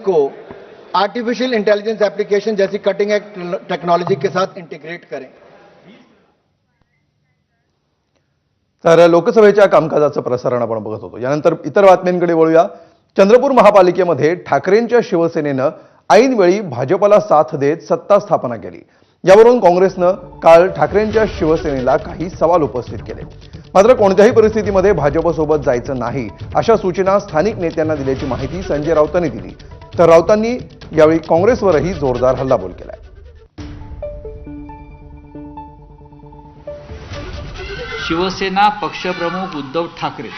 को artificial intelligence application जैसी cutting edge technology के साथ इंटीग्रेट करें। तर लोकसभेच्या कामकाजाचं प्रसारण आपण बघत होतो। यानंतर इतर बातम्यांकडे वळूया। चंद्रपूर महापालिकेमध्ये ठाकरेंच्या शिवसेनेनं ऐनवेळी भाजपला साथ देत सत्ता स्थापना केली। यावरून काँग्रेसनं काल ठाकरेंच्या शिवसेनेला काही सवाल उपस्थित केले। मात्र कोणत्याही परिस्थितीमध्ये भाजपसोबत जायचं नाही अशा सूचना स्थानिक नेत्यांना दिल्याची माहिती संजय राऊतांनी दिली। तर राऊतांनी यावेळी काँग्रेसवरही जोरदार हल्लाबोल केला। शिवसेना पक्षप्रमुख उद्धव ठाकरे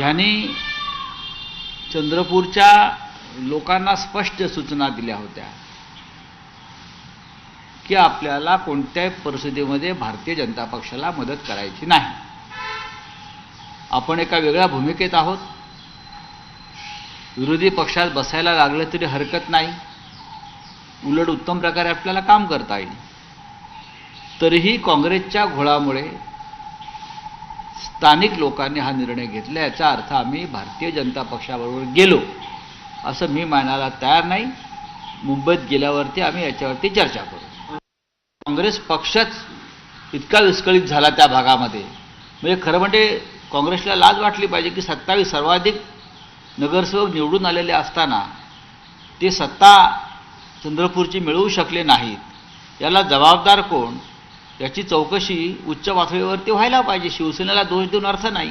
यांनी चंद्रपूरच्या लोकांना स्पष्ट सूचना दिल्या होत्या की आपल्याला कोणत्याही परिस्थितीमध्ये भारतीय जनता पक्षाला मदत करायची नाही। आपण एका वेगळ्या भूमिकेत आहोत। विरोधी पक्षात बसायला लागलं तरी हरकत नाही, उलट उत्तम प्रकारे आपल्याला काम करता येईल। तरीही काँग्रेसच्या घोळामुळे स्थानिक लोकांनी हा निर्णय घेतला। याचा अर्थ आम्ही भारतीय जनता पक्षाबरोबर गेलो असं मी मानायला तयार नाही। मुंबईत गेल्यावरती आम्ही याच्यावरती चर्चा करू। काँग्रेस पक्षच इतका विस्कळीत झाला त्या भागामध्ये, म्हणजे खरं म्हणजे काँग्रेसला लाज वाटली पाहिजे की 27 सर्वाधिक नगरसेवक निवडून आलेले असताना ते सत्ता चंद्रपूरची मिळवू शकले नाहीत। याला जबाबदार कोण याची चौकशी उच्च पातळीवरती व्हायला पाहिजे। शिवसेनेला दोष देऊन अर्थ नाही।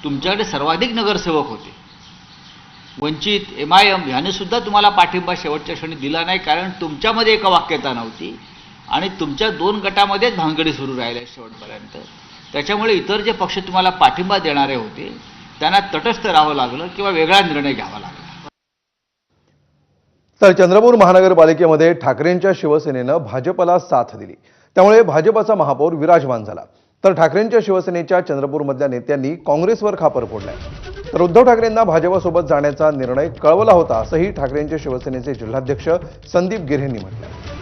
तुमच्याकडे सर्वाधिक नगरसेवक होते। वंचित, MIM याने सुद्धा तुम्हाला पाठिंबा शेवटच्या क्षणी दिला नाही, कारण तुमच्यामध्ये एकवाक्यता नव्हती आणि तुमच्या 2 गटामध्येच भानगडी सुरू राहिल्या शेवटपर्यंत। त्याच्यामुळे इतर जे पक्ष तुम्हाला पाठिंबा देणारे होते त्यांना तटस्थ राहावं लागलं किंवा वेगळा निर्णय घ्यावा लागला। तर चंद्रपूर महानगरपालिकेमध्ये ठाकरेंच्या शिवसेनेनं भाजपला साथ दिली, त्यामुळे भाजपचा महापौर विराजमान झाला। तर ठाकरेंच्या शिवसेनेच्या चंद्रपूरमधल्या नेत्यांनी काँग्रेसवर खापर फोडलाय। तर उद्धव ठाकरेंना भाजपसोबत जाण्याचा निर्णय कळवला होता असंही ठाकरेंच्या शिवसेनेचे जिल्हाध्यक्ष संदीप गिऱ्हेंनी म्हटलंय।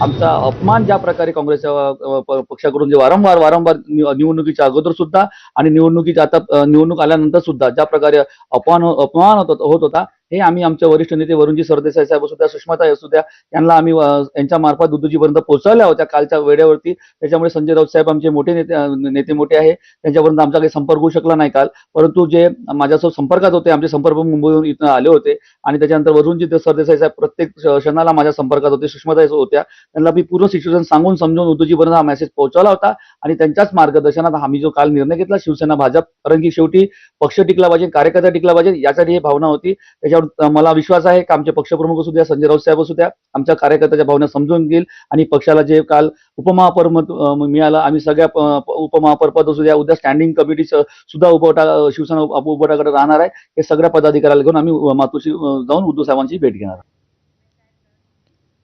आमचा अपमान ज्या प्रकारे काँग्रेसच्या पक्षाकडून जे वारंवार निवडणुकीच्या अगोदर सुद्धा आणि निवडणुकीच्या आता निवडणूक आल्यानंतर सुद्धा ज्या प्रकारे अपमान होत होता, हे आम्ही आमच्या वरिष्ठ नेते वरुणजी सरदेसाई साहेब असू द्या, सुषमाताई असू द्या, यांना आम्ही यांच्या मार्फत उद्धवजीपर्यंत पोहोचवल्या होत्या कालच्या वेळेवरती। त्याच्यामुळे संजय राऊत साहेब आमचे मोठे नेते मोठे आहे, त्यांच्यापर्यंत आमचा काही संपर्क होऊ शकला नाही काल। परंतु जे माझ्यासोबत संपर्कात होते, आमचे संपर्क मुंबईहून इथं आले होते आणि त्याच्यानंतर वरुणजी सरदेसाई साहेब प्रत्येक क्षणाला माझ्या संपर्कात होते, सुषमाताई होत्या। त्यांना मी पूर्ण सिच्युएशन सांगून समजून उद्धवजीपर्यंत हा मेसेज पोहोचवला होता आणि त्यांच्याच मार्गदर्शनात आम्ही जो काल निर्णय घेतला शिवसेना भाजप, कारण की शेवटी पक्ष टिकला पाहिजे, कार्यकर्ता टिकला पाहिजे, यासाठी ही भावना होती। त्याच्यावर मला विश्वास आहे की आमचे पक्षप्रमुख असू द्या, संजय राऊत साहेब असू द्या, आमच्या कार्यकर्त्याच्या भावना समजून घेईल आणि पक्षाला जे काल उपमहापौर मिळालं, आम्ही सगळ्या उपमहापौरपद असू द्या, उद्या स्टँडिंग कमिटी सुद्धा शिवसेना उपगटाकडे राहणार आहे। हे सगळ्या पदाधिकाऱ्याला घेऊन आम्ही मातोश्री जाऊन उद्धव साहेबांची भेट घेणार आहोत।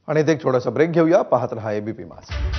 आणि एक छोटासा ब्रेक घेऊया। पाहत रहा ABP माझा।